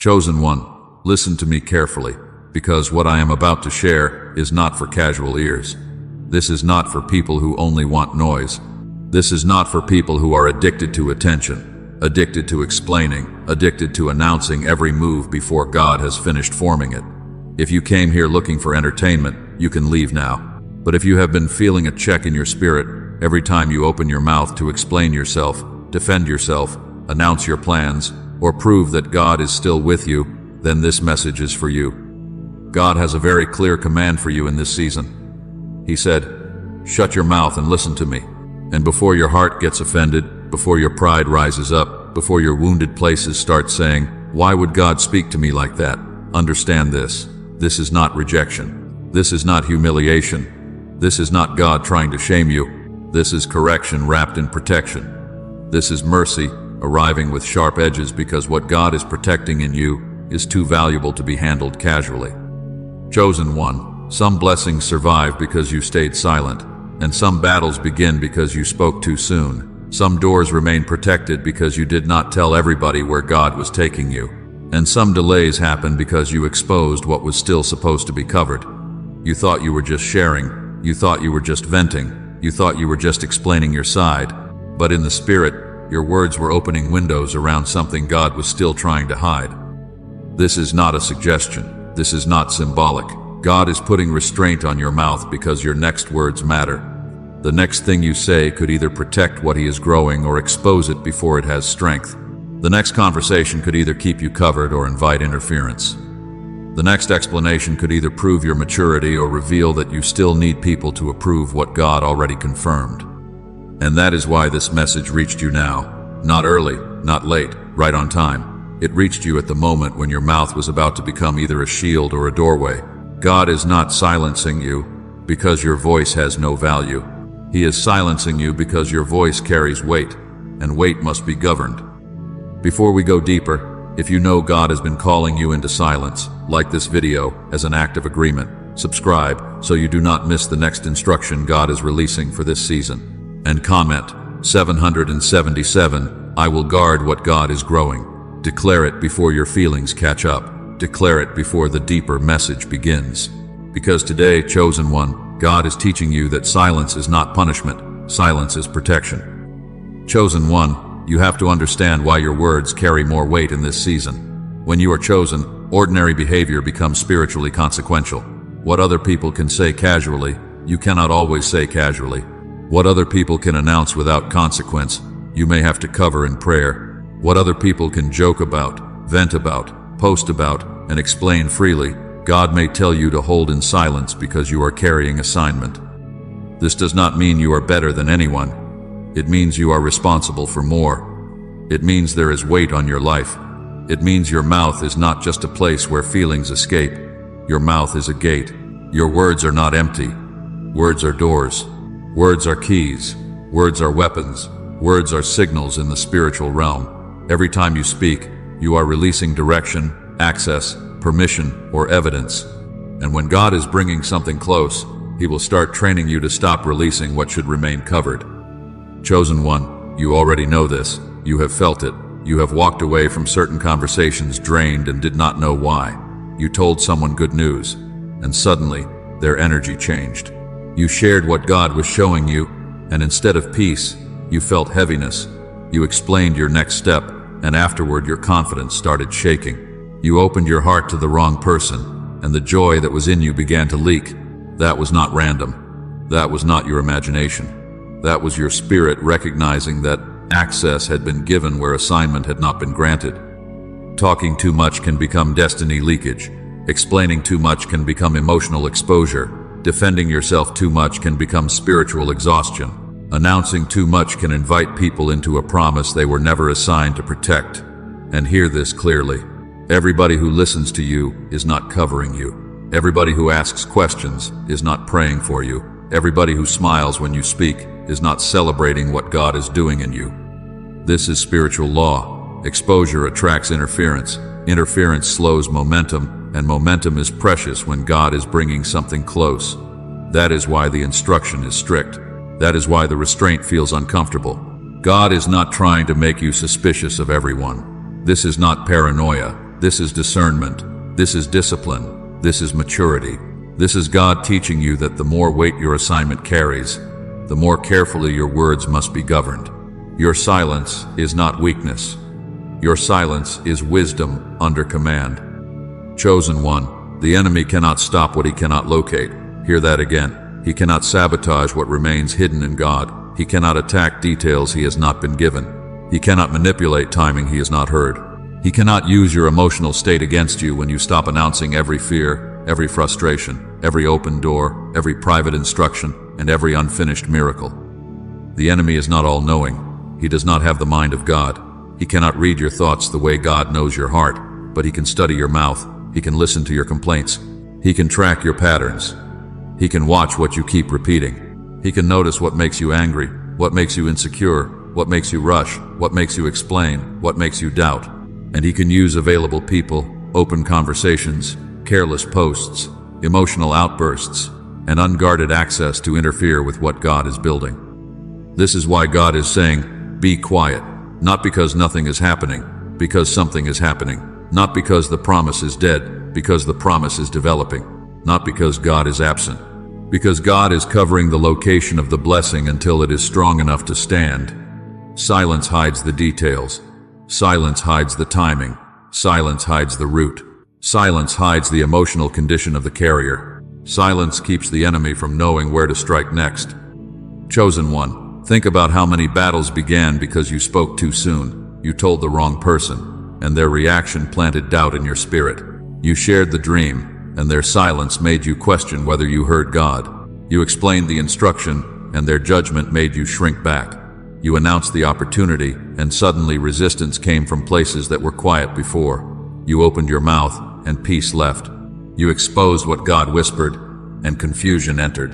Chosen one, listen to me carefully, because what I am about to share is not for casual ears. This is not for people who only want noise. This is not for people who are addicted to attention, addicted to explaining, addicted to announcing every move before God has finished forming it. If you came here looking for entertainment, you can leave now. But if you have been feeling a check in your spirit every time you open your mouth to explain yourself, defend yourself, announce your plans, or prove that God is still with you, then this message is for you. God has a very clear command for you in this season. He said, "Shut your mouth and listen to me." And before your heart gets offended, before your pride rises up, before your wounded places start saying, "Why would God speak to me like that?" understand this. This is not rejection. This is not humiliation. This is not God trying to shame you. This is correction wrapped in protection. This is mercy arriving with sharp edges, because what God is protecting in you is too valuable to be handled casually. Chosen one, some blessings survive because you stayed silent, and some battles begin because you spoke too soon. Some doors remain protected because you did not tell everybody where God was taking you. And some delays happen because you exposed what was still supposed to be covered. You thought you were just sharing. You thought you were just venting. You thought you were just explaining your side. But in the spirit, your words were opening windows around something God was still trying to hide. This is not a suggestion. This is not symbolic. God is putting restraint on your mouth because your next words matter. The next thing you say could either protect what He is growing or expose it before it has strength. The next conversation could either keep you covered or invite interference. The next explanation could either prove your maturity or reveal that you still need people to approve what God already confirmed. And that is why this message reached you now. Not early, not late, right on time. It reached you at the moment when your mouth was about to become either a shield or a doorway. God is not silencing you because your voice has no value. He is silencing you because your voice carries weight, and weight must be governed. Before we go deeper, if you know God has been calling you into silence, like this video as an act of agreement. Subscribe so you do not miss the next instruction God is releasing for this season. And comment, 777, I will guard what God is growing. Declare it before your feelings catch up. Declare it before the deeper message begins. Because today, chosen one, God is teaching you that silence is not punishment. Silence is protection. Chosen one, you have to understand why your words carry more weight in this season. When you are chosen, ordinary behavior becomes spiritually consequential. What other people can say casually, you cannot always say casually. What other people can announce without consequence, you may have to cover in prayer. What other people can joke about, vent about, post about, and explain freely, God may tell you to hold in silence because you are carrying assignment. This does not mean you are better than anyone. It means you are responsible for more. It means there is weight on your life. It means your mouth is not just a place where feelings escape. Your mouth is a gate. Your words are not empty. Words are doors. Words are keys. Words are weapons. Words are signals in the spiritual realm. Every time you speak, you are releasing direction, access, permission, or evidence. And when God is bringing something close, He will start training you to stop releasing what should remain covered. Chosen one, you already know this. You have felt it. You have walked away from certain conversations drained and did not know why. You told someone good news, and suddenly, their energy changed. You shared what God was showing you, and instead of peace, you felt heaviness. You explained your next step, and afterward your confidence started shaking. You opened your heart to the wrong person, and the joy that was in you began to leak. That was not random. That was not your imagination. That was your spirit recognizing that access had been given where assignment had not been granted. Talking too much can become destiny leakage. Explaining too much can become emotional exposure. Defending yourself too much can become spiritual exhaustion. Announcing too much can invite people into a promise they were never assigned to protect. And hear this clearly. Everybody who listens to you is not covering you. Everybody who asks questions is not praying for you. Everybody who smiles when you speak is not celebrating what God is doing in you. This is spiritual law. Exposure attracts interference. Interference slows momentum, and momentum is precious when God is bringing something close. That is why the instruction is strict. That is why the restraint feels uncomfortable. God is not trying to make you suspicious of everyone. This is not paranoia. This is discernment. This is discipline. This is maturity. This is God teaching you that the more weight your assignment carries, the more carefully your words must be governed. Your silence is not weakness. Your silence is wisdom under command. Chosen one, the enemy cannot stop what he cannot locate. Hear that again. He cannot sabotage what remains hidden in God. He cannot attack details he has not been given. He cannot manipulate timing he has not heard. He cannot use your emotional state against you when you stop announcing every fear, every frustration, every open door, every private instruction, and every unfinished miracle. The enemy is not all-knowing. He does not have the mind of God. He cannot read your thoughts the way God knows your heart, but he can study your mouth. He can listen to your complaints. He can track your patterns. He can watch what you keep repeating. He can notice what makes you angry, what makes you insecure, what makes you rush, what makes you explain, what makes you doubt. And he can use available people, open conversations, careless posts, emotional outbursts, and unguarded access to interfere with what God is building. This is why God is saying, be quiet, not because nothing is happening, because something is happening, not because the promise is dead, because the promise is developing, not because God is absent, because God is covering the location of the blessing until it is strong enough to stand. Silence hides the details. Silence hides the timing. Silence hides the root. Silence hides the emotional condition of the carrier. Silence keeps the enemy from knowing where to strike next. Chosen one, think about how many battles began because you spoke too soon. You told the wrong person, and their reaction planted doubt in your spirit. You shared the dream, and their silence made you question whether you heard God. You explained the instruction, and their judgment made you shrink back. You announced the opportunity, and suddenly resistance came from places that were quiet before. You opened your mouth, and peace left. You exposed what God whispered, and confusion entered.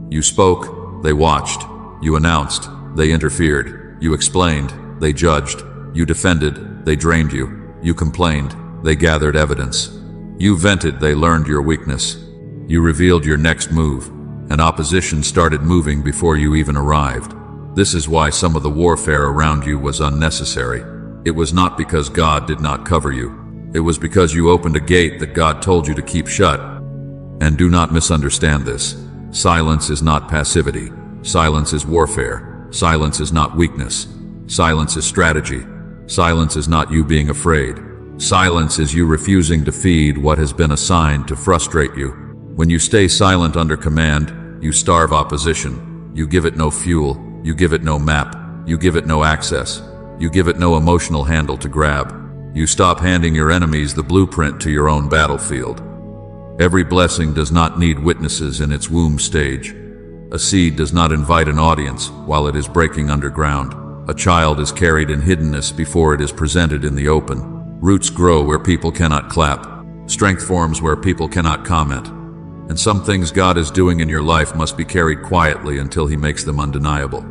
You spoke, they watched. You announced, they interfered. You explained, they judged. You defended, they drained you. You complained, they gathered evidence. You vented, they learned your weakness. You revealed your next move, and opposition started moving before you even arrived. This is why some of the warfare around you was unnecessary. It was not because God did not cover you. It was because you opened a gate that God told you to keep shut. And do not misunderstand this. Silence is not passivity. Silence is warfare. Silence is not weakness. Silence is strategy. Silence is not you being afraid. Silence is you refusing to feed what has been assigned to frustrate you. When you stay silent under command, you starve opposition. You give it no fuel. You give it no map. You give it no access. You give it no emotional handle to grab. You stop handing your enemies the blueprint to your own battlefield. Every blessing does not need witnesses in its womb stage. A seed does not invite an audience while it is breaking underground. A child is carried in hiddenness before it is presented in the open. Roots grow where people cannot clap. Strength forms where people cannot comment. And some things God is doing in your life must be carried quietly until He makes them undeniable.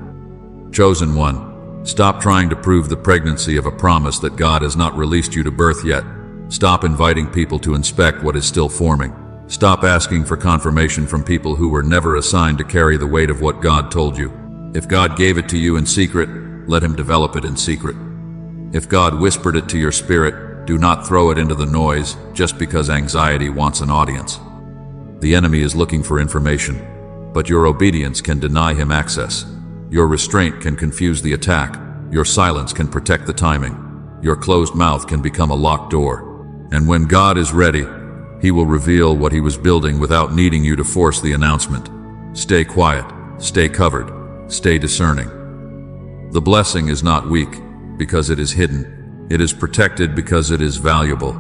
Chosen one, stop trying to prove the pregnancy of a promise that God has not released you to birth yet. Stop inviting people to inspect what is still forming. Stop asking for confirmation from people who were never assigned to carry the weight of what God told you. If God gave it to you in secret, let Him develop it in secret. If God whispered it to your spirit, do not throw it into the noise just because anxiety wants an audience. The enemy is looking for information, but your obedience can deny him access. Your restraint can confuse the attack. Your silence can protect the timing. Your closed mouth can become a locked door. And when God is ready, He will reveal what He was building without needing you to force the announcement. Stay quiet, stay covered, stay discerning. The blessing is not weak because it is hidden. It is protected because it is valuable.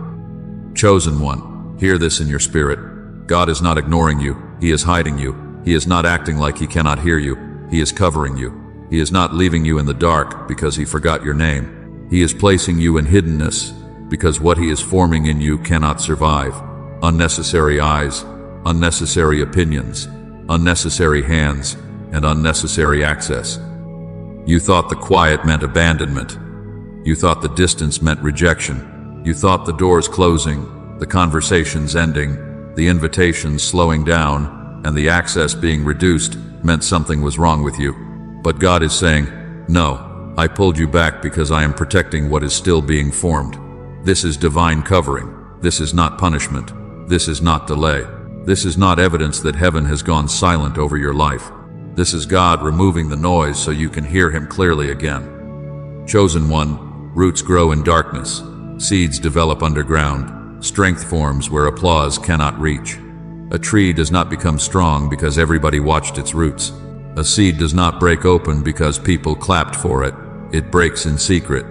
Chosen one, hear this in your spirit. God is not ignoring you. He is hiding you. He is not acting like He cannot hear you. He is covering you. He is not leaving you in the dark because He forgot your name. He is placing you in hiddenness because what He is forming in you cannot survive. Unnecessary eyes, unnecessary opinions, unnecessary hands, and unnecessary access. You thought the quiet meant abandonment. You thought the distance meant rejection. You thought the doors closing, the conversations ending, the invitations slowing down, and the access being reduced meant something was wrong with you. But God is saying, no, I pulled you back because I am protecting what is still being formed. This is divine covering. This is not punishment. This is not delay. This is not evidence that heaven has gone silent over your life. This is God removing the noise so you can hear Him clearly again. Chosen one, roots grow in darkness. Seeds develop underground. Strength forms where applause cannot reach. A tree does not become strong because everybody watched its roots. A seed does not break open because people clapped for it. It breaks in secret.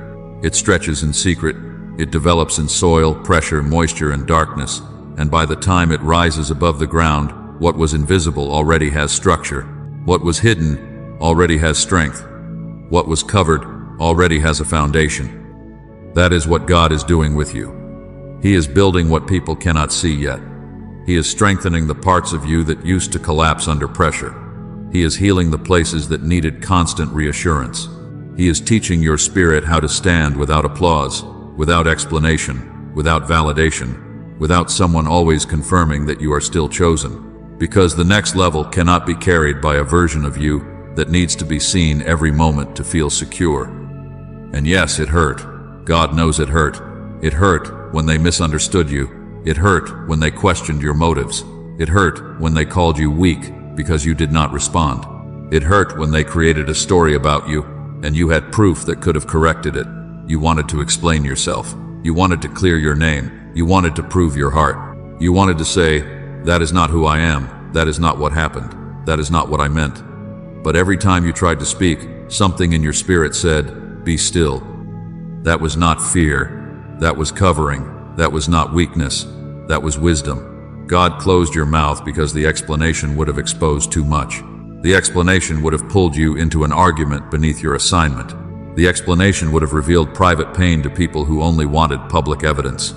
It stretches in secret. It develops in soil, pressure, moisture, and darkness. And by the time it rises above the ground, what was invisible already has structure. What was hidden already has strength. What was covered already has a foundation. That is what God is doing with you. He is building what people cannot see yet. He is strengthening the parts of you that used to collapse under pressure. He is healing the places that needed constant reassurance. He is teaching your spirit how to stand without applause, without explanation, without validation, without someone always confirming that you are still chosen. Because the next level cannot be carried by a version of you that needs to be seen every moment to feel secure. And yes, it hurt. God knows it hurt. It hurt when they misunderstood you. It hurt when they questioned your motives. It hurt when they called you weak because you did not respond. It hurt when they created a story about you and you had proof that could have corrected it. You wanted to explain yourself. You wanted to clear your name. You wanted to prove your heart. You wanted to say, that is not who I am. That is not what happened. That is not what I meant. But every time you tried to speak, something in your spirit said, be still. That was not fear. That was covering. That was not weakness. That was wisdom. God closed your mouth because the explanation would have exposed too much. The explanation would have pulled you into an argument beneath your assignment. The explanation would have revealed private pain to people who only wanted public evidence.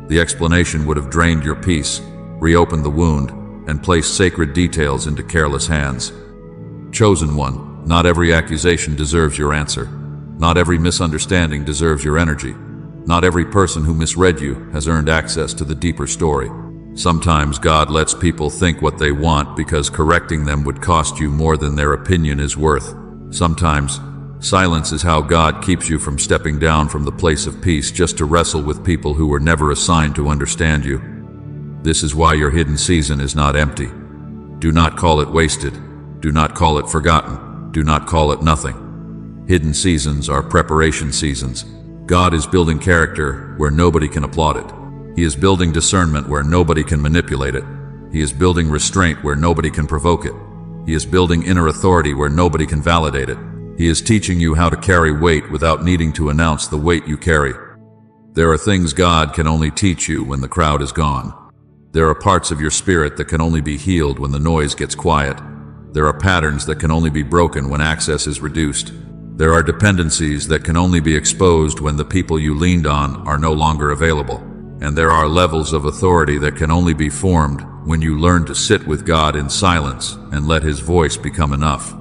The explanation would have drained your peace, reopened the wound, and placed sacred details into careless hands. Chosen one, not every accusation deserves your answer. Not every misunderstanding deserves your energy. Not every person who misread you has earned access to the deeper story. Sometimes God lets people think what they want because correcting them would cost you more than their opinion is worth. Sometimes, silence is how God keeps you from stepping down from the place of peace just to wrestle with people who were never assigned to understand you. This is why your hidden season is not empty. Do not call it wasted. Do not call it forgotten. Do not call it nothing. Hidden seasons are preparation seasons. God is building character where nobody can applaud it. He is building discernment where nobody can manipulate it. He is building restraint where nobody can provoke it. He is building inner authority where nobody can validate it. He is teaching you how to carry weight without needing to announce the weight you carry. There are things God can only teach you when the crowd is gone. There are parts of your spirit that can only be healed when the noise gets quiet. There are patterns that can only be broken when access is reduced. There are dependencies that can only be exposed when the people you leaned on are no longer available. And there are levels of authority that can only be formed when you learn to sit with God in silence and let His voice become enough.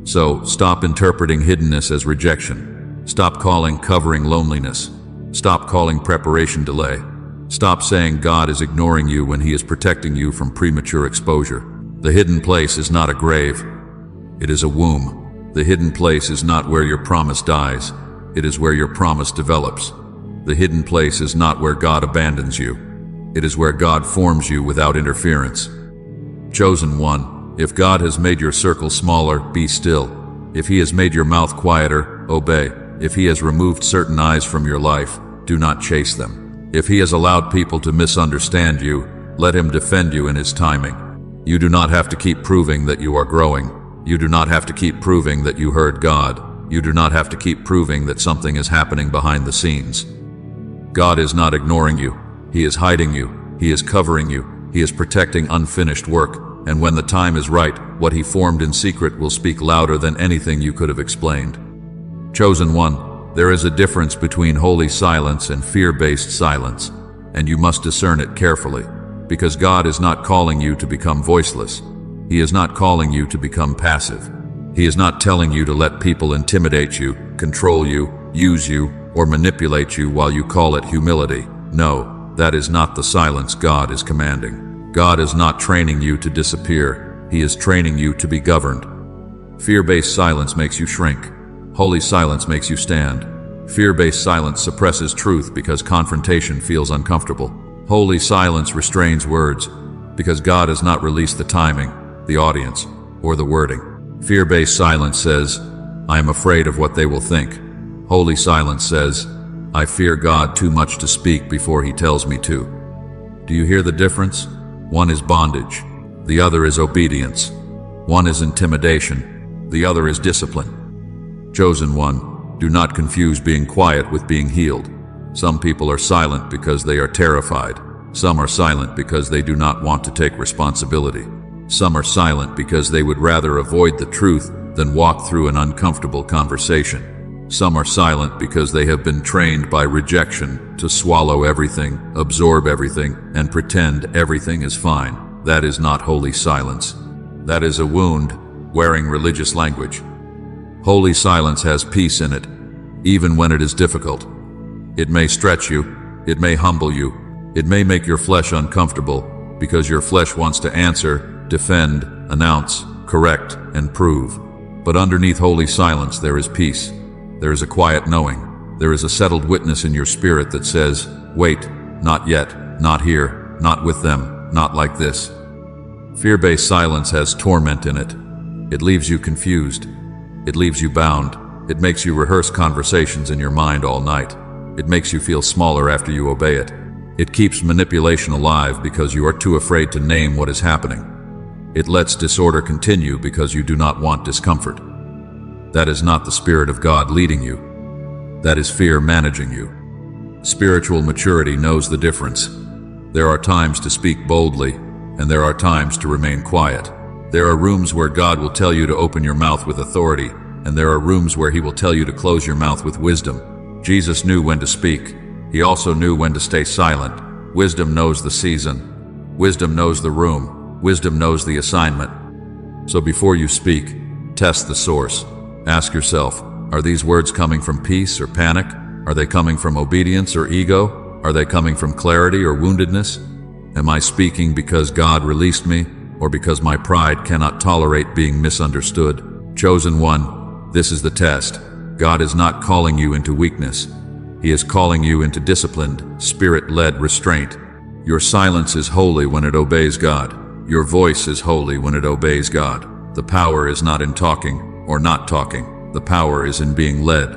So, stop interpreting hiddenness as rejection. Stop calling covering loneliness. Stop calling preparation delay. Stop saying God is ignoring you when He is protecting you from premature exposure. The hidden place is not a grave. It is a womb. The hidden place is not where your promise dies. It is where your promise develops. The hidden place is not where God abandons you. It is where God forms you without interference. Chosen one, if God has made your circle smaller, be still. If He has made your mouth quieter, obey. If He has removed certain eyes from your life, do not chase them. If He has allowed people to misunderstand you, let Him defend you in His timing. You do not have to keep proving that you are growing. You do not have to keep proving that you heard God. You do not have to keep proving that something is happening behind the scenes. God is not ignoring you. He is hiding you. He is covering you. He is protecting unfinished work. And when the time is right, what He formed in secret will speak louder than anything you could have explained. Chosen one, there is a difference between holy silence and fear-based silence, and you must discern it carefully, because God is not calling you to become voiceless. He is not calling you to become passive. He is not telling you to let people intimidate you, control you, use you, or manipulate you while you call it humility. No, that is not the silence God is commanding. God is not training you to disappear. He is training you to be governed. Fear-based silence makes you shrink. Holy silence makes you stand. Fear-based silence suppresses truth because confrontation feels uncomfortable. Holy silence restrains words because God has not released the timing, the audience, or the wording. Fear-based silence says, I am afraid of what they will think. Holy silence says, I fear God too much to speak before He tells me to. Do you hear the difference? One is bondage. The other is obedience. One is intimidation. The other is discipline. Chosen one, do not confuse being quiet with being healed. Some people are silent because they are terrified. Some are silent because they do not want to take responsibility. Some are silent because they would rather avoid the truth than walk through an uncomfortable conversation. Some are silent because they have been trained by rejection to swallow everything, absorb everything, and pretend everything is fine. That is not holy silence. That is a wound wearing religious language. Holy silence has peace in it, even when it is difficult. It may stretch you, it may humble you, it may make your flesh uncomfortable because your flesh wants to answer, defend, announce, correct, and prove. But underneath holy silence there is peace. There is a quiet knowing. There is a settled witness in your spirit that says, wait, not yet, not here, not with them, not like this. Fear-based silence has torment in it. It leaves you confused. It leaves you bound. It makes you rehearse conversations in your mind all night. It makes you feel smaller after you obey it. It keeps manipulation alive because you are too afraid to name what is happening. It lets disorder continue because you do not want discomfort. That is not the Spirit of God leading you. That is fear managing you. Spiritual maturity knows the difference. There are times to speak boldly, and there are times to remain quiet. There are rooms where God will tell you to open your mouth with authority, and there are rooms where He will tell you to close your mouth with wisdom. Jesus knew when to speak. He also knew when to stay silent. Wisdom knows the season. Wisdom knows the room. Wisdom knows the assignment. So before you speak, test the source. Ask yourself, are these words coming from peace or panic? Are they coming from obedience or ego? Are they coming from clarity or woundedness? Am I speaking because God released me, or because my pride cannot tolerate being misunderstood? Chosen one, this is the test. God is not calling you into weakness. He is calling you into disciplined, spirit-led restraint. Your silence is holy when it obeys God. Your voice is holy when it obeys God. The power is not in talking or not talking. The power is in being led.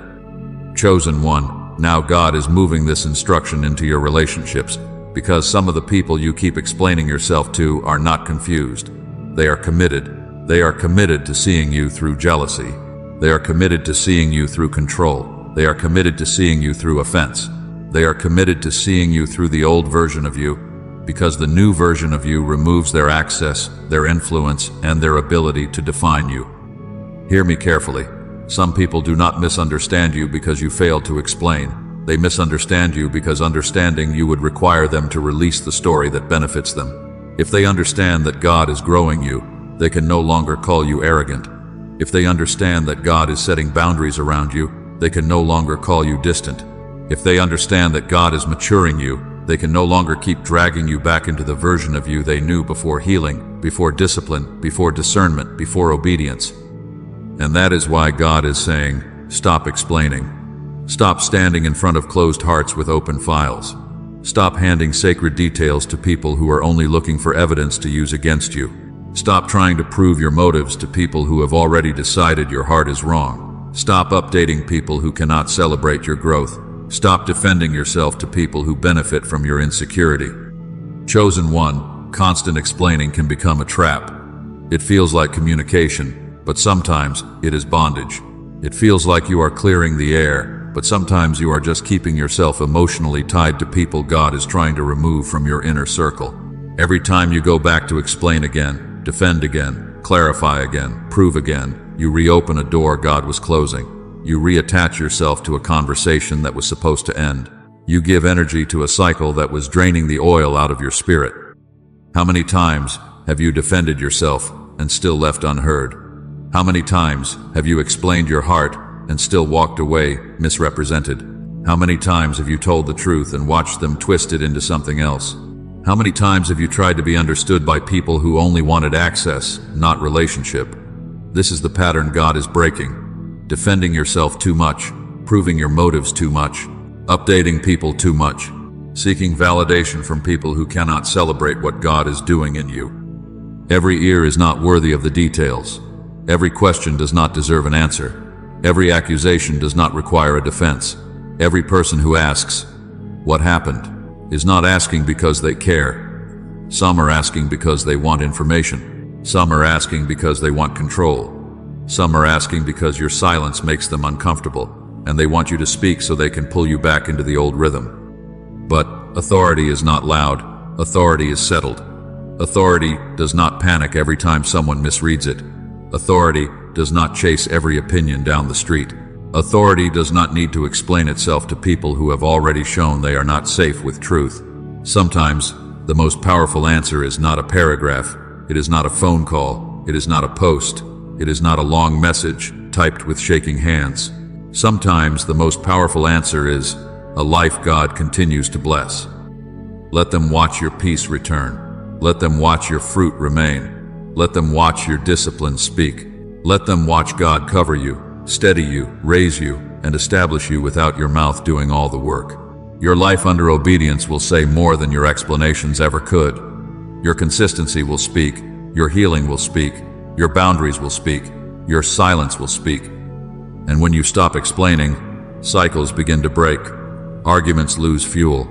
Chosen one, now God is moving this instruction into your relationships because some of the people you keep explaining yourself to are not confused. They are committed. They are committed to seeing you through jealousy. They are committed to seeing you through control. They are committed to seeing you through offense. They are committed to seeing you through the old version of you, because the new version of you removes their access, their influence, and their ability to define you. Hear me carefully. Some people do not misunderstand you because you failed to explain. They misunderstand you because understanding you would require them to release the story that benefits them. If they understand that God is growing you, they can no longer call you arrogant. If they understand that God is setting boundaries around you, they can no longer call you distant. If they understand that God is maturing you, they can no longer keep dragging you back into the version of you they knew before healing, before discipline, before discernment, before obedience. And that is why God is saying, stop explaining. Stop standing in front of closed hearts with open files. Stop handing sacred details to people who are only looking for evidence to use against you. Stop trying to prove your motives to people who have already decided your heart is wrong. Stop updating people who cannot celebrate your growth. Stop defending yourself to people who benefit from your insecurity. Chosen one, constant explaining can become a trap. It feels like communication, but sometimes it is bondage. It feels like you are clearing the air, but sometimes you are just keeping yourself emotionally tied to people God is trying to remove from your inner circle. Every time you go back to explain again, defend again, clarify again, prove again, you reopen a door God was closing. You reattach yourself to a conversation that was supposed to end. You give energy to a cycle that was draining the oil out of your spirit. How many times have you defended yourself and still left unheard? How many times have you explained your heart and still walked away misrepresented? How many times have you told the truth and watched them twist it into something else? How many times have you tried to be understood by people who only wanted access, not relationship? This is the pattern God is breaking. Defending yourself too much, proving your motives too much, updating people too much, seeking validation from people who cannot celebrate what God is doing in you. Every ear is not worthy of the details. Every question does not deserve an answer. Every accusation does not require a defense. Every person who asks, "What happened?" is not asking because they care. Some are asking because they want information. Some are asking because they want control. Some are asking because your silence makes them uncomfortable, and they want you to speak so they can pull you back into the old rhythm. But authority is not loud. Authority is settled. Authority does not panic every time someone misreads it. Authority does not chase every opinion down the street. Authority does not need to explain itself to people who have already shown they are not safe with truth. Sometimes, the most powerful answer is not a paragraph. It is not a phone call. It is not a post. It is not a long message typed with shaking hands. Sometimes the most powerful answer is a life God continues to bless. Let them watch your peace return. Let them watch your fruit remain. Let them watch your discipline speak. Let them watch God cover you, steady you, raise you, and establish you without your mouth doing all the work. Your life under obedience will say more than your explanations ever could. Your consistency will speak. Your healing will speak. Your boundaries will speak. Your silence will speak. And when you stop explaining, cycles begin to break. Arguments lose fuel.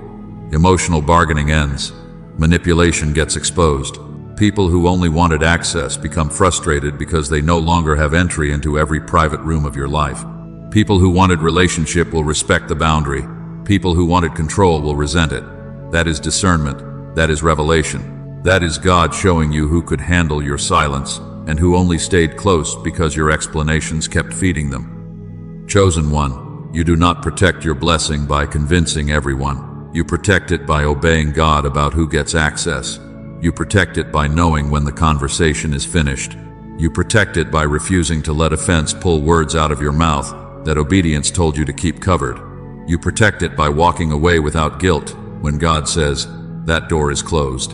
Emotional bargaining ends. Manipulation gets exposed. People who only wanted access become frustrated because they no longer have entry into every private room of your life. People who wanted relationship will respect the boundary. People who wanted control will resent it. That is discernment. That is revelation. That is God showing you who could handle your silence and who only stayed close because your explanations kept feeding them. Chosen one, you do not protect your blessing by convincing everyone. You protect it by obeying God about who gets access. You protect it by knowing when the conversation is finished. You protect it by refusing to let offense pull words out of your mouth that obedience told you to keep covered. You protect it by walking away without guilt when God says, that door is closed.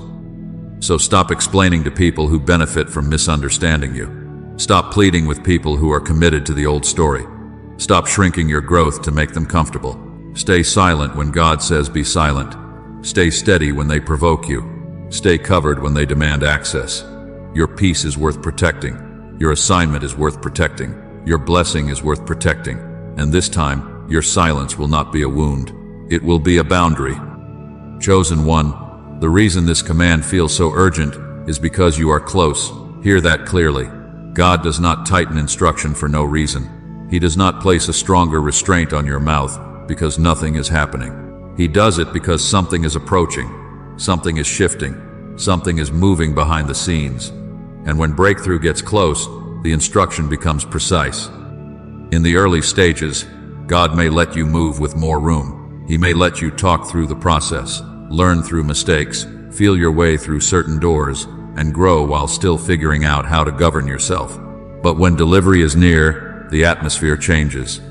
So stop explaining to people who benefit from misunderstanding you. Stop pleading with people who are committed to the old story. Stop shrinking your growth to make them comfortable. Stay silent when God says be silent. Stay steady when they provoke you. Stay covered when they demand access. Your peace is worth protecting. Your assignment is worth protecting. Your blessing is worth protecting. And this time, your silence will not be a wound. It will be a boundary. Chosen one, the reason this command feels so urgent is because you are close. Hear that clearly. God does not tighten instruction for no reason. He does not place a stronger restraint on your mouth because nothing is happening. He does it because something is approaching. Something is shifting. Something is moving behind the scenes. And when breakthrough gets close, the instruction becomes precise. In the early stages, God may let you move with more room. He may let you talk through the process, learn through mistakes, feel your way through certain doors, and grow while still figuring out how to govern yourself. But when delivery is near, the atmosphere changes.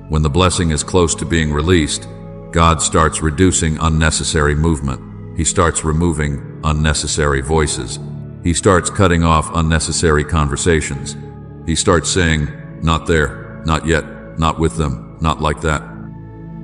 When the blessing is close to being released, God starts reducing unnecessary movement. He starts removing unnecessary voices. He starts cutting off unnecessary conversations. He starts saying, not there, not yet, not with them, not like that.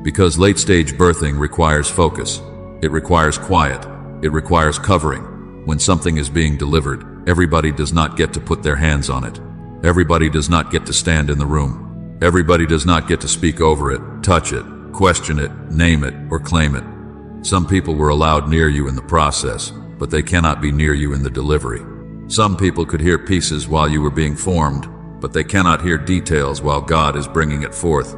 Because late-stage birthing requires focus. It requires quiet. It requires covering. When something is being delivered, everybody does not get to put their hands on it. Everybody does not get to stand in the room. Everybody does not get to speak over it, touch it, question it, name it, or claim it. Some people were allowed near you in the process, but they cannot be near you in the delivery. Some people could hear pieces while you were being formed, but they cannot hear details while God is bringing it forth.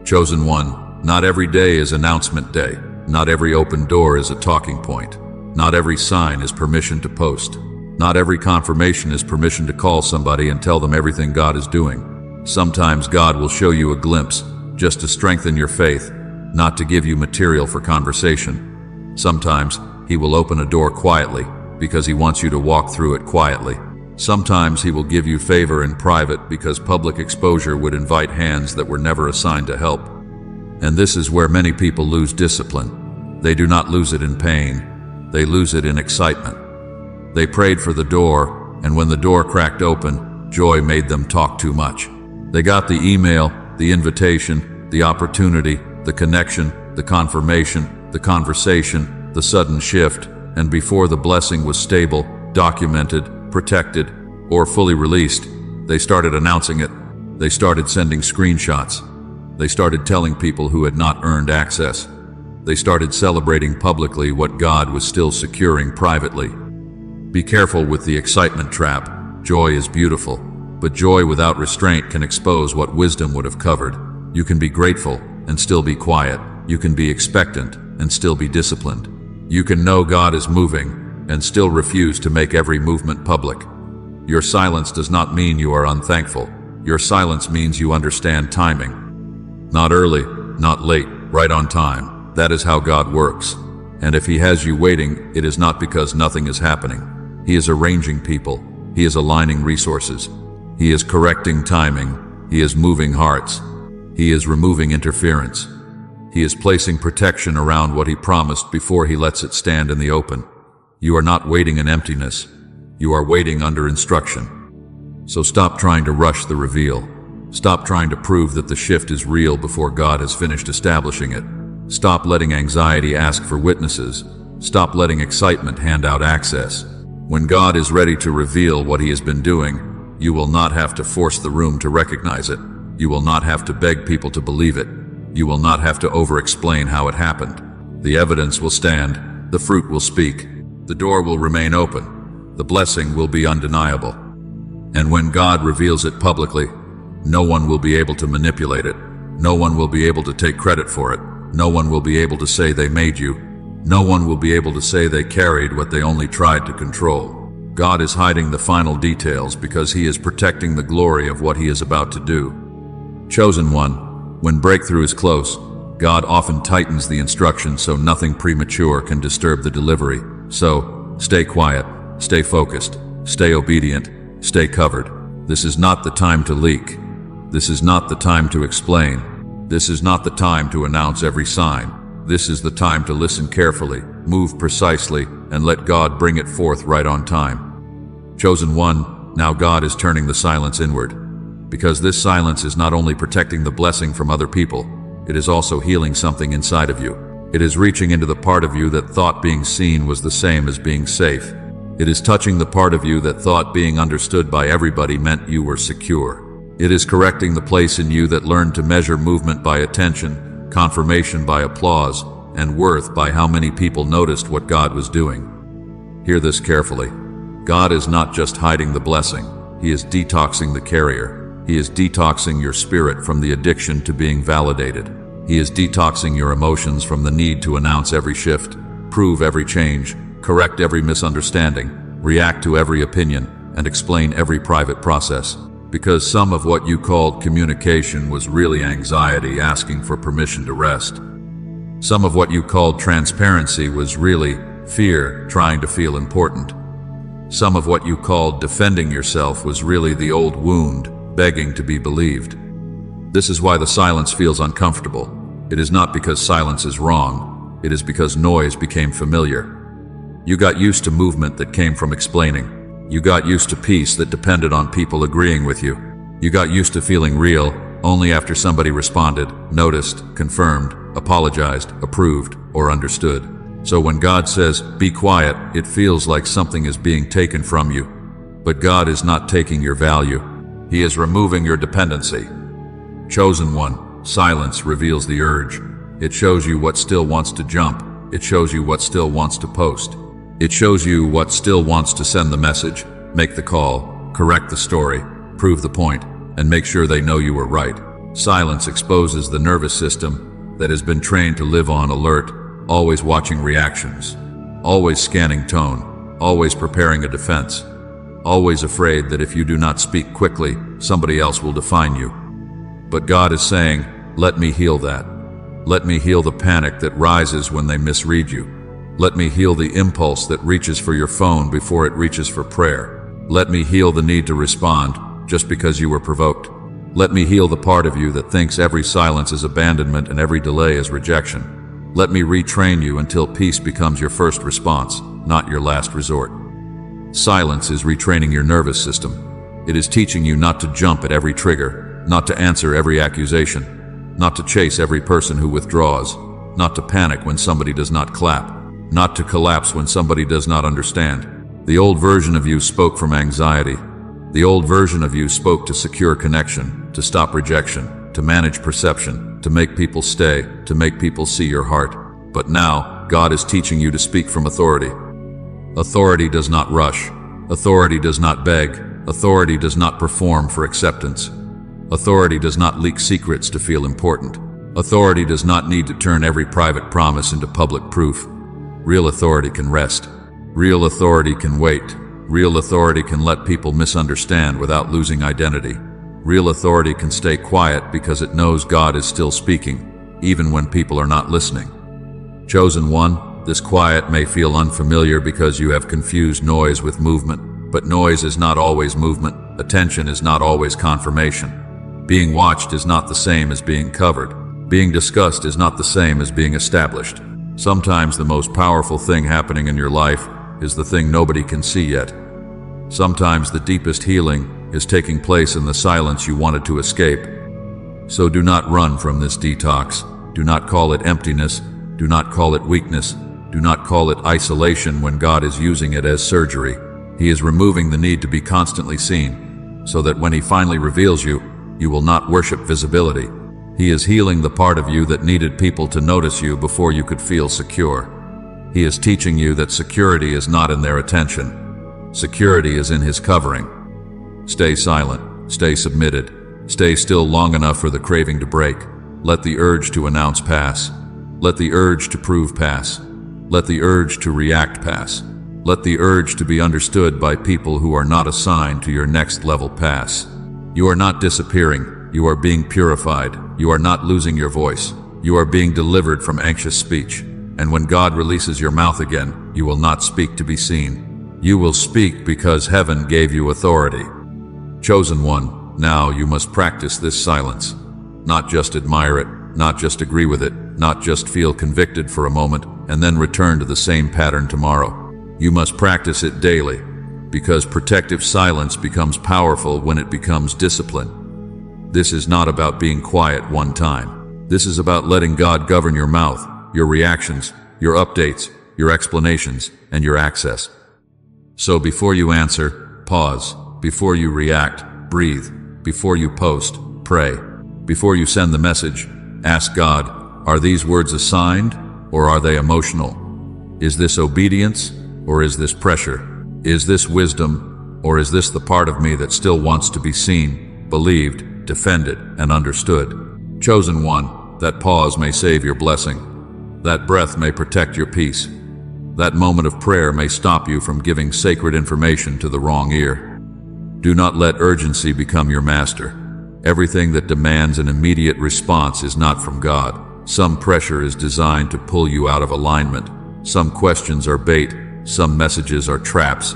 Chosen one, not every day is announcement day. Not every open door is a talking point. Not every sign is permission to post. Not every confirmation is permission to call somebody and tell them everything God is doing. Sometimes God will show you a glimpse, just to strengthen your faith, not to give you material for conversation. Sometimes He will open a door quietly because He wants you to walk through it quietly. Sometimes He will give you favor in private because public exposure would invite hands that were never assigned to help. And this is where many people lose discipline. They do not lose it in pain. They lose it in excitement. They prayed for the door, and when the door cracked open, joy made them talk too much. They got the email, the invitation, the opportunity, the connection, the confirmation, the conversation, the sudden shift, and before the blessing was stable, documented, protected, or fully released, they started announcing it. They started sending screenshots. They started telling people who had not earned access. They started celebrating publicly what God was still securing privately. Be careful with the excitement trap. Joy is beautiful, but joy without restraint can expose what wisdom would have covered. You can be grateful and still be quiet. You can be expectant and still be disciplined. You can know God is moving and still refuse to make every movement public. Your silence does not mean you are unthankful. Your silence means you understand timing. Not early, not late, right on time. That is how God works. And if He has you waiting, it is not because nothing is happening. He is arranging people. He is aligning resources. He is correcting timing. He is moving hearts. He is removing interference. He is placing protection around what He promised before He lets it stand in the open. You are not waiting in emptiness. You are waiting under instruction. So stop trying to rush the reveal. Stop trying to prove that the shift is real before God has finished establishing it. Stop letting anxiety ask for witnesses. Stop letting excitement hand out access. When God is ready to reveal what He has been doing, you will not have to force the room to recognize it. You will not have to beg people to believe it. You will not have to over-explain how it happened. The evidence will stand. The fruit will speak. The door will remain open. The blessing will be undeniable. And when God reveals it publicly, no one will be able to manipulate it. No one will be able to take credit for it. No one will be able to say they made you. No one will be able to say they carried what they only tried to control. God is hiding the final details because He is protecting the glory of what He is about to do. Chosen one, when breakthrough is close, God often tightens the instructions so nothing premature can disturb the delivery. So, stay quiet, stay focused, stay obedient, stay covered. This is not the time to leak. This is not the time to explain. This is not the time to announce every sign. This is the time to listen carefully, move precisely, and let God bring it forth right on time. Chosen one, now God is turning the silence inward. Because this silence is not only protecting the blessing from other people, it is also healing something inside of you. It is reaching into the part of you that thought being seen was the same as being safe. It is touching the part of you that thought being understood by everybody meant you were secure. It is correcting the place in you that learned to measure movement by attention, confirmation by applause, and worth by how many people noticed what God was doing. Hear this carefully. God is not just hiding the blessing. He is detoxing the carrier. He is detoxing your spirit from the addiction to being validated. He is detoxing your emotions from the need to announce every shift, prove every change, correct every misunderstanding, react to every opinion, and explain every private process. Because some of what you called communication was really anxiety asking for permission to rest. Some of what you called transparency was really fear trying to feel important. Some of what you called defending yourself was really the old wound begging to be believed. This is why the silence feels uncomfortable. It is not because silence is wrong. It is because noise became familiar. You got used to movement that came from explaining. You got used to peace that depended on people agreeing with you. You got used to feeling real only after somebody responded, noticed, confirmed, apologized, approved, or understood. So when God says, "Be quiet," it feels like something is being taken from you. But God is not taking your value. He is removing your dependency. Chosen one, silence reveals the urge. It shows you what still wants to jump. It shows you what still wants to post. It shows you what still wants to send the message, make the call, correct the story, prove the point, and make sure they know you were right. Silence exposes the nervous system that has been trained to live on alert, always watching reactions, always scanning tone, always preparing a defense, always afraid that if you do not speak quickly, somebody else will define you. But God is saying, let me heal that. Let me heal the panic that rises when they misread you. Let me heal the impulse that reaches for your phone before it reaches for prayer. Let me heal the need to respond just because you were provoked. Let me heal the part of you that thinks every silence is abandonment and every delay is rejection. Let me retrain you until peace becomes your first response, not your last resort. Silence is retraining your nervous system. It is teaching you not to jump at every trigger, not to answer every accusation. not to chase every person who withdraws, not to panic when somebody does not clap, not to collapse when somebody does not understand. The old version of you spoke from anxiety. The old version of you spoke to secure connection, to stop rejection, to manage perception, to make people stay, to make people see your heart. But now, God is teaching you to speak from authority. Authority does not rush. Authority does not beg. Authority does not perform for acceptance. Authority does not leak secrets to feel important. Authority does not need to turn every private promise into public proof. Real authority can rest. Real authority can wait. Real authority can let people misunderstand without losing identity. Real authority can stay quiet because it knows God is still speaking, even when people are not listening. Chosen one, this quiet may feel unfamiliar because you have confused noise with movement, but noise is not always movement. Attention is not always confirmation. Being watched is not the same as being covered. Being discussed is not the same as being established. Sometimes the most powerful thing happening in your life is the thing nobody can see yet. Sometimes the deepest healing is taking place in the silence you wanted to escape. So do not run from this detox. Do not call it emptiness. Do not call it weakness. Do not call it isolation when God is using it as surgery. He is removing the need to be constantly seen, so that when He finally reveals you, you will not worship visibility. He is healing the part of you that needed people to notice you before you could feel secure. He is teaching you that security is not in their attention. Security is in His covering. Stay silent. Stay submitted. Stay still long enough for the craving to break. Let the urge to announce pass. Let the urge to prove pass. Let the urge to react pass. Let the urge to be understood by people who are not assigned to your next level pass. You are not disappearing. You are being purified. You are not losing your voice. You are being delivered from anxious speech. And when God releases your mouth again, you will not speak to be seen. You will speak because heaven gave you authority. Chosen one, now you must practice this silence. Not just admire it, not just agree with it, not just feel convicted for a moment, and then return to the same pattern tomorrow. You must practice it daily, because protective silence becomes powerful when it becomes discipline. This is not about being quiet one time. This is about letting God govern your mouth, your reactions, your updates, your explanations, and your access. So before you answer, pause. Before you react, breathe. Before you post, pray. Before you send the message, ask God, are these words assigned, or are they emotional? Is this obedience, or is this pressure? Is this wisdom, or is this the part of me that still wants to be seen, believed, defended, and understood? Chosen one, that pause may save your blessing. That breath may protect your peace. That moment of prayer may stop you from giving sacred information to the wrong ear. Do not let urgency become your master. Everything that demands an immediate response is not from God. Some pressure is designed to pull you out of alignment. Some questions are bait. Some messages are traps.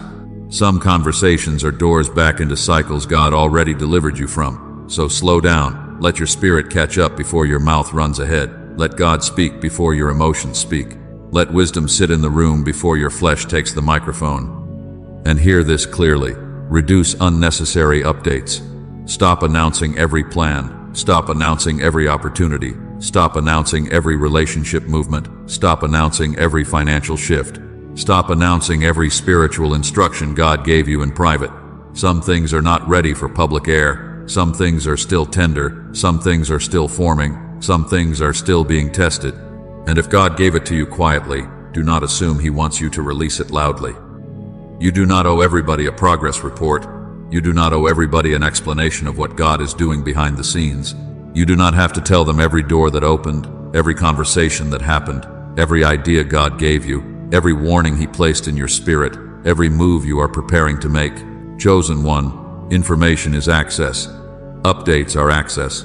Some conversations are doors back into cycles God already delivered you from. So slow down. Let your spirit catch up before your mouth runs ahead. Let God speak before your emotions speak. Let wisdom sit in the room before your flesh takes the microphone. And hear this clearly. Reduce unnecessary updates. Stop announcing every plan. Stop announcing every opportunity. Stop announcing every relationship movement. Stop announcing every financial shift. Stop announcing every spiritual instruction God gave you in private. Some things are not ready for public air. Some things are still tender. Some things are still forming. Some things are still being tested. And if God gave it to you quietly, do not assume He wants you to release it loudly. You do not owe everybody a progress report. You do not owe everybody an explanation of what God is doing behind the scenes. You do not have to tell them every door that opened, every conversation that happened, every idea God gave you, every warning He placed in your spirit, every move you are preparing to make. Chosen one, information is access. Updates are access.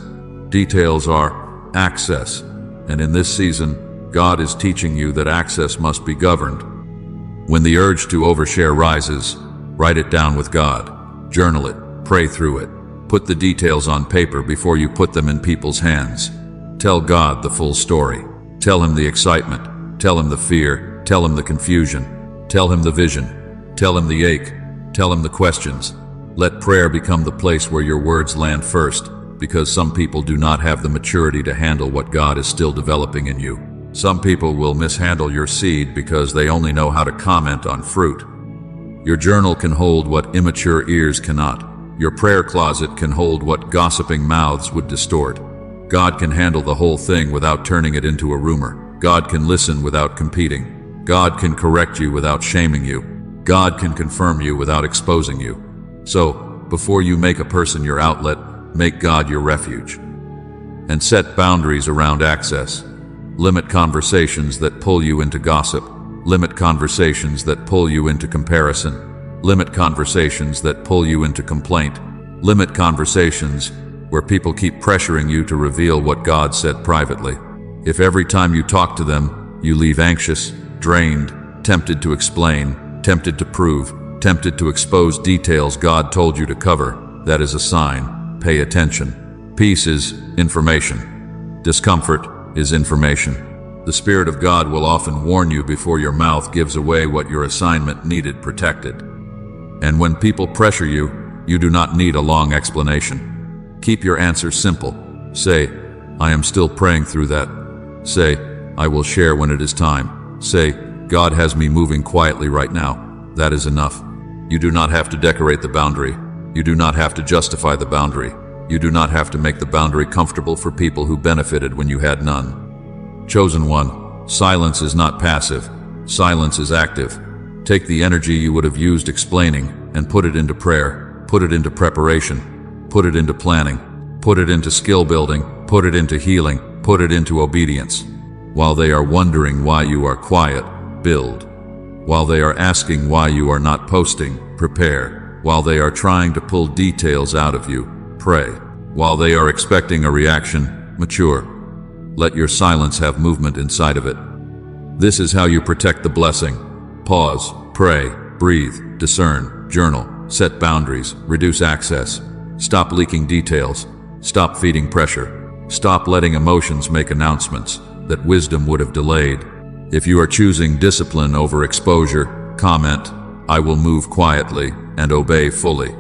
Details are access. And in this season, God is teaching you that access must be governed. When the urge to overshare rises, write it down with God. Journal it. Pray through it. Put the details on paper before you put them in people's hands. Tell God the full story. Tell Him the excitement. Tell Him the fear. Tell Him the confusion. Tell Him the vision. Tell Him the ache. Tell Him the questions. Let prayer become the place where your words land first. because some people do not have the maturity to handle what God is still developing in you. Some people will mishandle your seed because they only know how to comment on fruit. Your journal can hold what immature ears cannot. Your prayer closet can hold what gossiping mouths would distort. God can handle the whole thing without turning it into a rumor. God can listen without competing. God can correct you without shaming you. God can confirm you without exposing you. So, before you make a person your outlet, make God your refuge. And set boundaries around access. Limit conversations that pull you into gossip. Limit conversations that pull you into comparison. Limit conversations that pull you into complaint. Limit conversations where people keep pressuring you to reveal what God said privately. If every time you talk to them, you leave anxious, drained, tempted to explain, tempted to prove, tempted to expose details God told you to cover, that is a sign. Pay attention. Peace is information. Discomfort is information. The Spirit of God will often warn you before your mouth gives away what your assignment needed protected. And when people pressure you, you do not need a long explanation. Keep your answer simple. Say, I am still praying through that. Say, I will share when it is time. Say, God has me moving quietly right now. That is enough. You do not have to decorate the boundary. You do not have to justify the boundary. You do not have to make the boundary comfortable for people who benefited when you had none. Chosen one, silence is not passive. Silence is active. Take the energy you would have used explaining and put it into prayer. Put it into preparation. Put it into planning. Put it into skill building. Put it into healing. Put it into obedience. While they are wondering why you are quiet, build. While they are asking why you are not posting, prepare. While they are trying to pull details out of you, pray. While they are expecting a reaction, mature. Let your silence have movement inside of it. This is how you protect the blessing. Pause, pray, breathe, discern, journal, set boundaries, reduce access. Stop leaking details. Stop feeding pressure. Stop letting emotions make announcements that wisdom would have delayed. If you are choosing discipline over exposure, comment, I will move quietly and obey fully.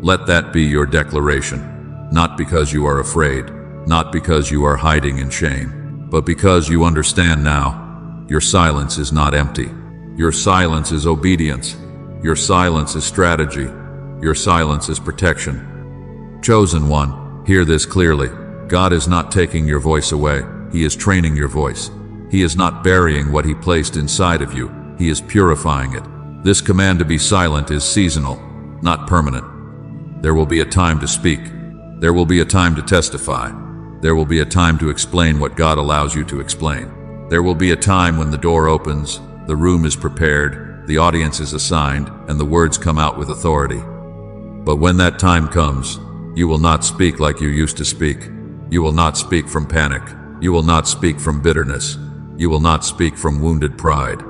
Let that be your declaration, not because you are afraid, not because you are hiding in shame, but because you understand now, your silence is not empty. Your silence is obedience. Your silence is strategy. Your silence is protection. Chosen one, hear this clearly. God is not taking your voice away. He is training your voice. He is not burying what He placed inside of you. He is purifying it. This command to be silent is seasonal, not permanent. There will be a time to speak. There will be a time to testify. There will be a time to explain what God allows you to explain. There will be a time when the door opens, the room is prepared, the audience is assigned, and the words come out with authority. But when that time comes, you will not speak like you used to speak. You will not speak from panic. You will not speak from bitterness. You will not speak from wounded pride.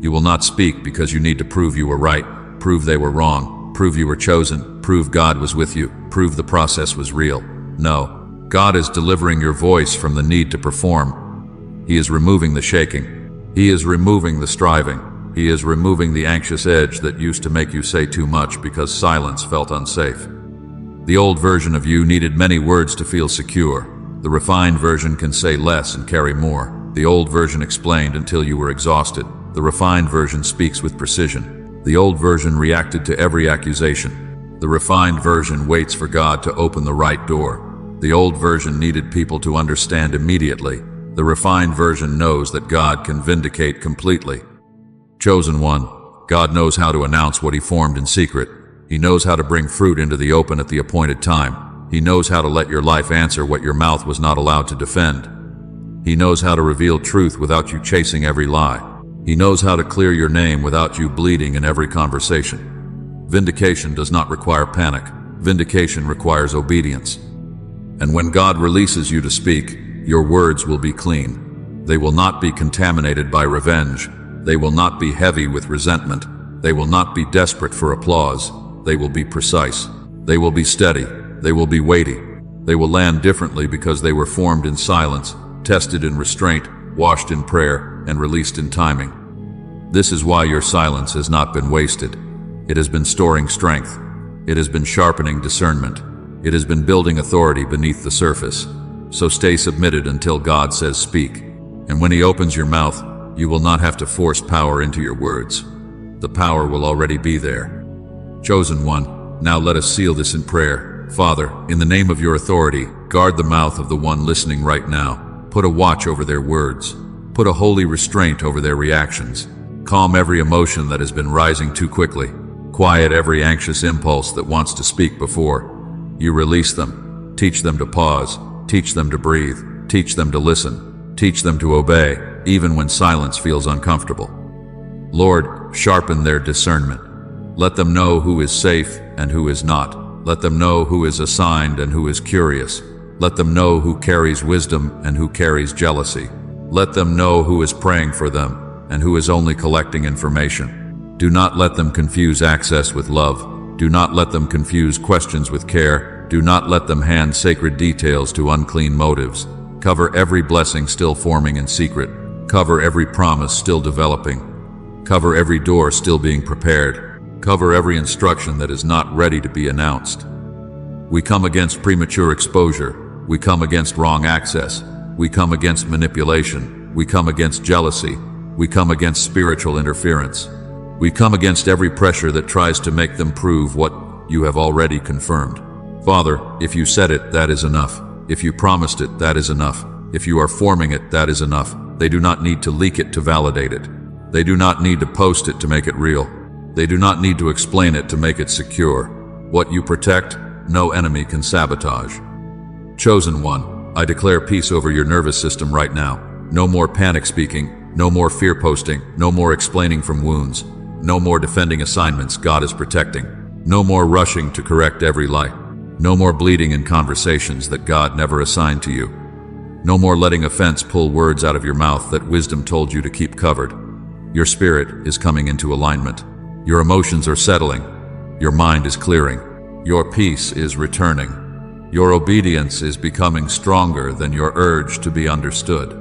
You will not speak because you need to prove you were right, prove they were wrong, prove you were chosen, prove God was with you, prove the process was real. No, God is delivering your voice from the need to perform. He is removing the shaking. He is removing the striving. He is removing the anxious edge that used to make you say too much because silence felt unsafe. The old version of you needed many words to feel secure. The refined version can say less and carry more. The old version explained until you were exhausted. The refined version speaks with precision. The old version reacted to every accusation. The refined version waits for God to open the right door. The old version needed people to understand immediately. The refined version knows that God can vindicate completely. Chosen one, God knows how to announce what He formed in secret. He knows how to bring fruit into the open at the appointed time. He knows how to let your life answer what your mouth was not allowed to defend. He knows how to reveal truth without you chasing every lie. He knows how to clear your name without you bleeding in every conversation. Vindication does not require panic. Vindication requires obedience. And when God releases you to speak, your words will be clean. They will not be contaminated by revenge. They will not be heavy with resentment. They will not be desperate for applause. They will be precise. They will be steady. They will be weighty. They will land differently because they were formed in silence, tested in restraint, washed in prayer, and released in timing. This is why your silence has not been wasted. It has been storing strength. It has been sharpening discernment. It has been building authority beneath the surface. So stay submitted until God says speak. And when He opens your mouth, you will not have to force power into your words. The power will already be there. Chosen one, now let us seal this in prayer. Father, in the name of your authority, guard the mouth of the one listening right now. Put a watch over their words. Put a holy restraint over their reactions. Calm every emotion that has been rising too quickly. Quiet every anxious impulse that wants to speak before you release them. Teach them to pause. Teach them to breathe. Teach them to listen. Teach them to obey, even when silence feels uncomfortable. Lord, sharpen their discernment. Let them know who is safe and who is not. Let them know who is assigned and who is curious. Let them know who carries wisdom and who carries jealousy. Let them know who is praying for them and who is only collecting information. Do not let them confuse access with love. Do not let them confuse questions with care. Do not let them hand sacred details to unclean motives. Cover every blessing still forming in secret. Cover every promise still developing. Cover every door still being prepared. Cover every instruction that is not ready to be announced. We come against premature exposure. We come against wrong access. We come against manipulation. We come against jealousy. We come against spiritual interference. We come against every pressure that tries to make them prove what you have already confirmed. Father, if you said it, that is enough. If you promised it, that is enough. If you are forming it, that is enough. They do not need to leak it to validate it. They do not need to post it to make it real. They do not need to explain it to make it secure. What you protect, no enemy can sabotage. Chosen one, I declare peace over your nervous system right now. No more panic speaking, no more fear posting, no more explaining from wounds. No more defending assignments God is protecting. No more rushing to correct every lie. No more bleeding in conversations that God never assigned to you. No more letting offense pull words out of your mouth that wisdom told you to keep covered. Your spirit is coming into alignment. Your emotions are settling. Your mind is clearing. Your peace is returning. Your obedience is becoming stronger than your urge to be understood.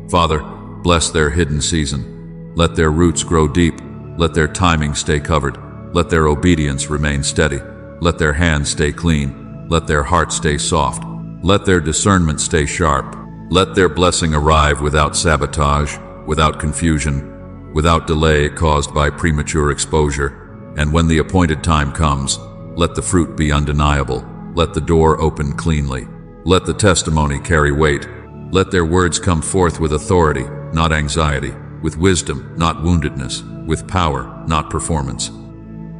Father, bless their hidden season. Let their roots grow deep. Let their timing stay covered. Let their obedience remain steady. Let their hands stay clean. Let their heart stay soft. Let their discernment stay sharp. Let their blessing arrive without sabotage, without confusion, without delay caused by premature exposure. And when the appointed time comes, let the fruit be undeniable. Let the door open cleanly. Let the testimony carry weight. Let their words come forth with authority, not anxiety, with wisdom, not woundedness, with power, not performance.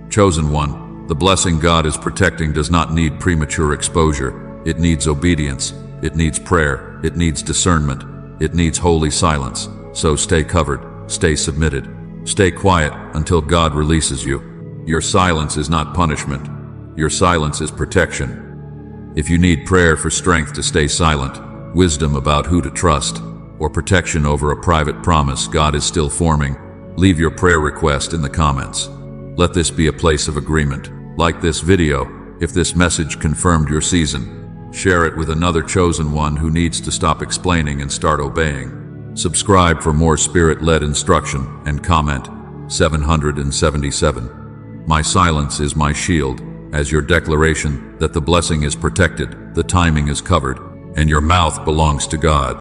Chosen one, the blessing God is protecting does not need premature exposure. It needs obedience. It needs prayer. It needs discernment. It needs holy silence. So stay covered. Stay submitted. Stay quiet until God releases you. Your silence is not punishment. Your silence is protection. If you need prayer for strength to stay silent, wisdom about who to trust, or protection over a private promise God is still forming, leave your prayer request in the comments. Let this be a place of agreement. Like this video, if this message confirmed your season. Share it with another chosen one who needs to stop explaining and start obeying. Subscribe for more spirit-led instruction and comment 777. My silence is my shield, as your declaration that the blessing is protected, the timing is covered, and your mouth belongs to God.